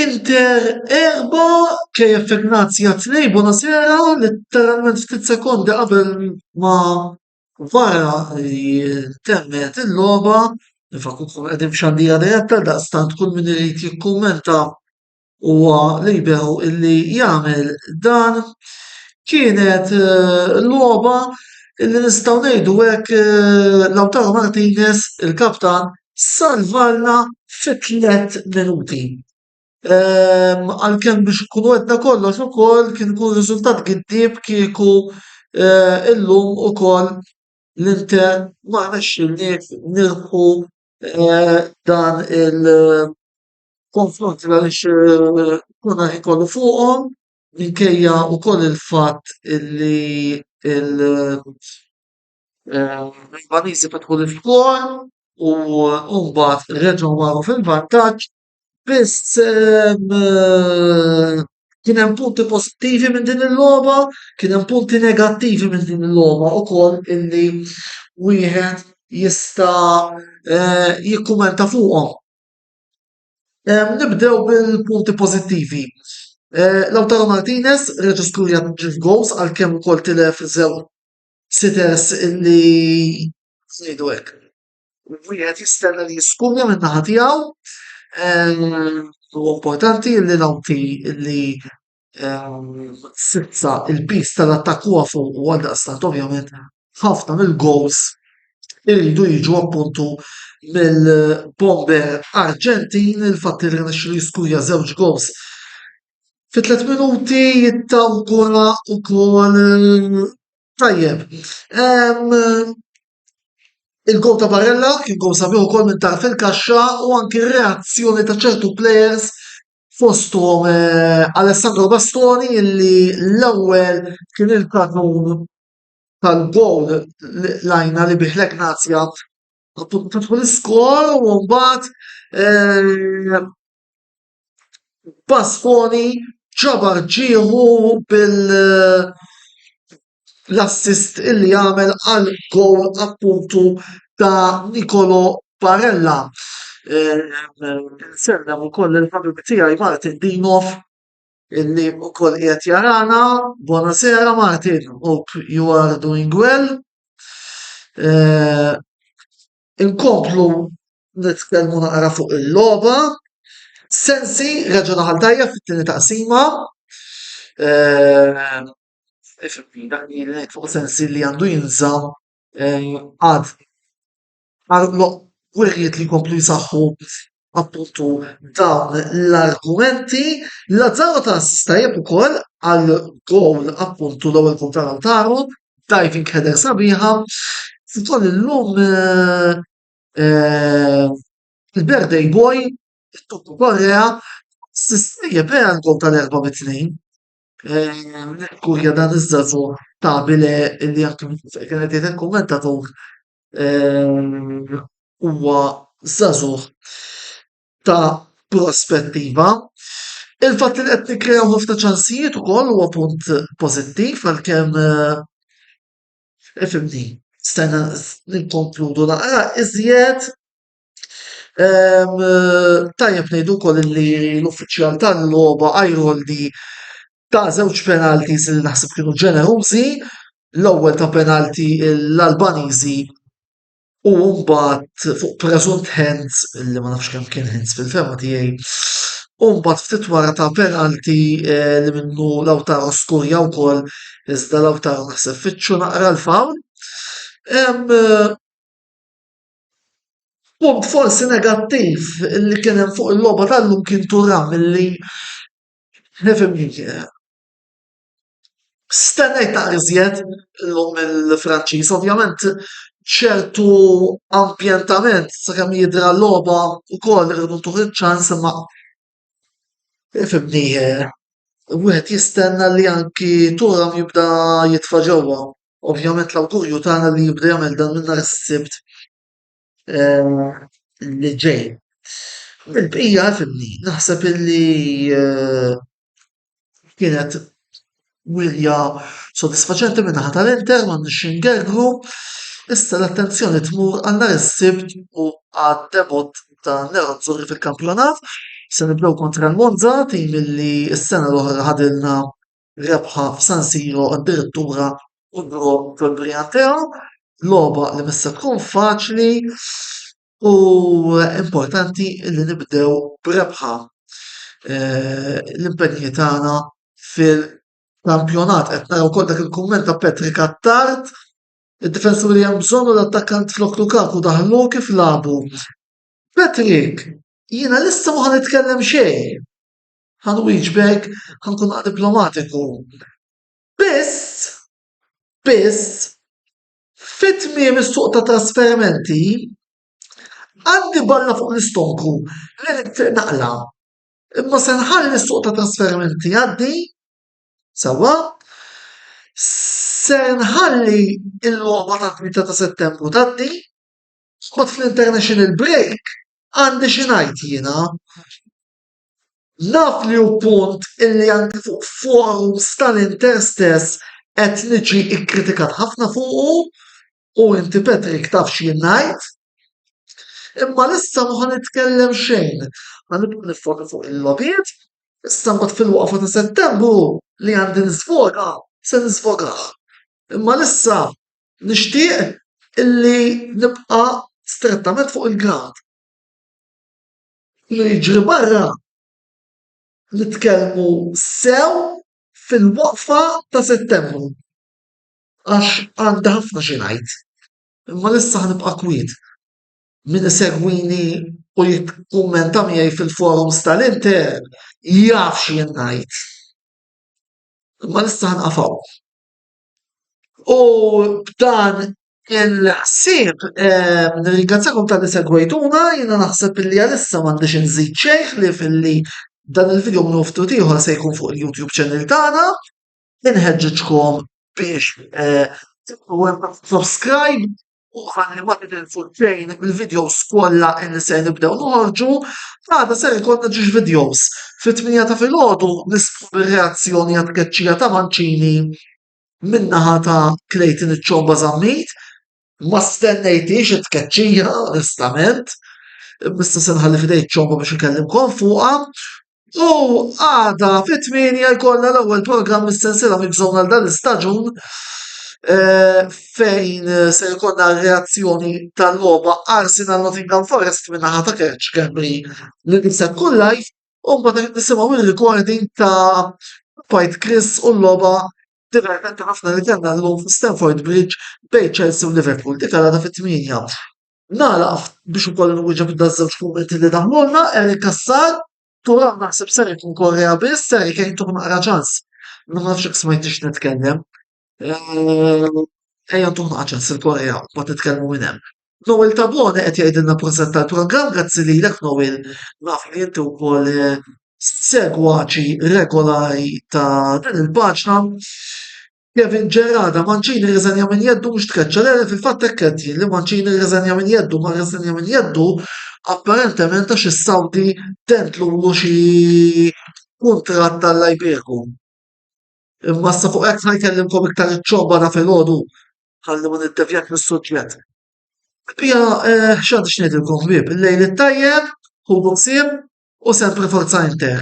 Inter 4, KF Ignazja 2, buonasera, letteralment ftit sekondi qabel ma vara temmet il-logħba, nifakukom qegħdin f'xandira diretta daqstant kull min irid jikkummenta huwa liberu illi jagħmel dan. Kienet logħba illi nistgħu ngħidu hekk Lautaro Martinez, il-kaptan, salvalna fi 3 minuti. Għalkemm biex ikunu qedna kollox ukoll kien ikun riżultat giddieb kieku illum ukoll l-Inter ma rnexxilniex nirħu dan il-konfront għaliex kuna jkollu fuqhom minkejja wkoll il-fatt illi l-Albaniżi fetħu l-iskor u mbagħad reġgħu marru fil-vantaġġ. Biss kien hemm punti pożittivi minn din il-logħba, kien hemm punti negattivi minn din il-logħba wkoll illi wieħed jista' jikkumenta fuqhom. Nibdew bil-punti pożittivi. Lautaro Martinez reġa' skurja ġif goals għalkemm ukoll tilef żewġ sitters illi ngħidu hekk. Wieħed jistenna li jiskurja min-naħa tiegħu. U importanti li nawti li sitza il-pis tal-attakk huwa fuq u għaldaqstant ovvjament ħafna mill-goals iridu jiġu appuntu mill-bomber Arġentin, il-fatt li rnexxielu jiskurja żewġ goals fi 3 minuti jittawgura wkoll tajjeb. Il-gol ta' Barella kien gol sabiħ ukoll minn tarf il-kaxxa u anki r-reazzjoni ta' ċertu players fosthom Alessandro Bastoni illi l-ewwel kien il-kanun tal-gol lajna li bih l-Ignazja appuntu tadħol l-iskor u mbagħad Bastoni ġabar ġieħu l-assist illi jagħmel għal goal appuntu ta' Nicolo Barella. Nsellem ukoll il-ħabib tiegħi Martin Dinov illi wkoll qiegħed jarana. Buonasera Martin, hope you are doing well. Inkomplu nitkellmu naqra fuq il-logħba. Sensi reġa' daħal tajjeb fit-tieni taqsima. Dak li ngħid fuq Sensi li għandu jinżamm għad wieħed li jkomplu jsaħħu appuntu dawn l-argumenti. Lazzaro ta' assist tajjeb ukoll għal gowl appuntu l-ewwel gowl ta' Lautaro, diving header sabiħa. Ukoll illum il-birthday boy it-Tukku Korea assist tajjeb għal gowl tal-4-2. Kurja dan iż-żagħżugħ ta' bile illi anke kienet jgħid il-kummentatur huwa żagħżugħ ta' prospettiva. Il-fatt li qed nikkreaw ħafna ċansijiet ukoll huwa punt pożittiv għalkemm ifhimni stenna nikkonkludu naqra iżjed. Tajjeb ngħidu wkoll li l-uffiċjal tal-logħba Ajroldi ta' żewġ penalties li naħseb kienu ġenerużi, l-ewwel ta' penalti l-Albaniżi u mbagħad fuq presunt hands illi ma nafx kemm kien hands fil-fema tiegħi. U mbagħad ftit wara ta' penalti li minnu Lautaro skurja wkoll iżda Lautaro naħseb fittxu naqra l-fawl. Punt forsi negattiv illi kien hemm fuq il-logħba tal-lum kien Thuram illi nifhimni stennejt naqra iżjed illum il-Franċiż, ovvjament ċertu ambjentament sakemm jidra l-logħba wkoll irridu ntuħ iċ-ċans imma ifhimni wieħed jistenna li anki Thuram jibda jitfa' ġewwa. Ovvjament l-awgurju tagħna li jibda jagħmel dan minn nhar is-Sibt li ġej. Il-bqija ifhimni naħseb illi kienet wirja sodisfaċenti min-naħa tal-Inter m'għandniex ingergru. Issa l-attenzjoni tmur għal nhar is-Sibt u għad-debut ta' Nerazzurri fil-kampjonat Se nibdew kontra l-Monza, tim li s-sena l-oħra ħadilna rebħa f'San Siro addirittura u fil-Briantea, logħba li missa tkun faċli u importanti li nibdew b'rebħa. L-impenji tagħna fil-kampjonat qed naraw ukoll dak il-kumment ta' Petri Kattart, id-difensur li hemm bżonn u l-attakkant flok Lukaku daħlu kif labu. Patrick, jiena lissa ma ħanitkellem xejn. Ħanwieġbek, ħankun diplomatiku. Biss, biss, fit-tmiem is-suq ta' trasferimenti għandi balla fuq l-istonku li nitfiq naqla. Imma se nħalli s-suq ta' trasferimenti għaddi, sewa, se nħalli il-logħba ta' 3 ta' Settembru tgħaddi, mbagħad fl-international break għandi xi ngħid jiena. Naf li hu punt illi anke fuq forums tal-Inter stess qed niġi kkritikat ħafna fuqu u inti Patrick taf x'jien ngħid, imma issa ma ħanitkellem xejn. Ħanibqa' niffoka fuq il-logħbiet, issa mbagħad fil-waqfa ta' Settembru li għandi nisfoga, se nisfogah. Imma issa nixtieq illi nibqa' strettament fuq il-ground. Li jiġri barra nitkellmu sew fil-waqfa ta' Settembru. Għax għandi ħafna xi ngħid. Imma issa ħanibqa' kwiet. Min isegwini u jikkummenta miegħi fil-forums tal-Inter jaf x'jien ngħid. Imma issa ħanqafgħu. U b'dan il-ħsieb nirringrazzjakom tal-li segwejtuna, jiena naħseb illi għalissa m'għandix inżid xejn ħlief illi dan il-video minn uftu ieħor se jkun fuq il-YouTube channel tagħna. Inħeġġeġkom biex tibqgħu subscribe u ħalli ma titilfu xejn il-videos kollha li se nibdew noħorġu. Għada ser ikollna ġiex videos. Fit-8 ta' filgħodu nisfu bir-reazzjoni għat-tkeċċija ta' Mancini min-naħa ta' Clayton iċ-ċomba żammit. Ma stennejtix it-tkeċċija onestament. Issa se nħalli f'idej ċomba biex ikellimkom fuqha. U għada fit-8 jkollna l-ewwel programm mis-sensiela mibżgħuna għal dan l-istaġun fejn se jkollna reazzjoni tal-logħba Arsenal Nottingham Forest min-naħa ta' Kerċ Gambri li niseb kull live u mbagħad nisimgħu il-recording ta' Fight Chris u l-logħba divertenti ħafna li kellna llum f'Stamford Bridge bejn Chelsea u Liverpool dik għadha fit-8. Nagħlaq biex ukoll nwieġeb id-żewġ kummenti li daħlulna Erik Kassar Turam naħseb ser ikun Korea biss, ser kien tuħ naqra ċans. Ma nafx jekk smajtix nitkellem. Ejja tuħ naqra ċans il-Korea ma titkellmu minn hemm. Noel Tabone qed jgħidilna preżenta l-programm, grazzi lilek Noel. Naf li inti wkoll segwaċi regolari ta' din il-paġna. Kevin Ġerada, Mancini riżenja minn jeddu mhux tkeċċa, le fil-fatt hekk qed jien li Mancini riżenja minn jeddu ma riżenja minn jeddu apparentement għax is-Sawdi tentlulu xi kuntratt tal-Lajbieku. Imma sa fuq hekk ħajkellimkom iktar iċ-ċomba ta' filgħodu ħalli ma niddevjak mis-suġġett. Hija x'għandi x'ngħidilkom ħbieb, il-lejl it-tajjeb, ħudu ħsieb u sempre forza Inter.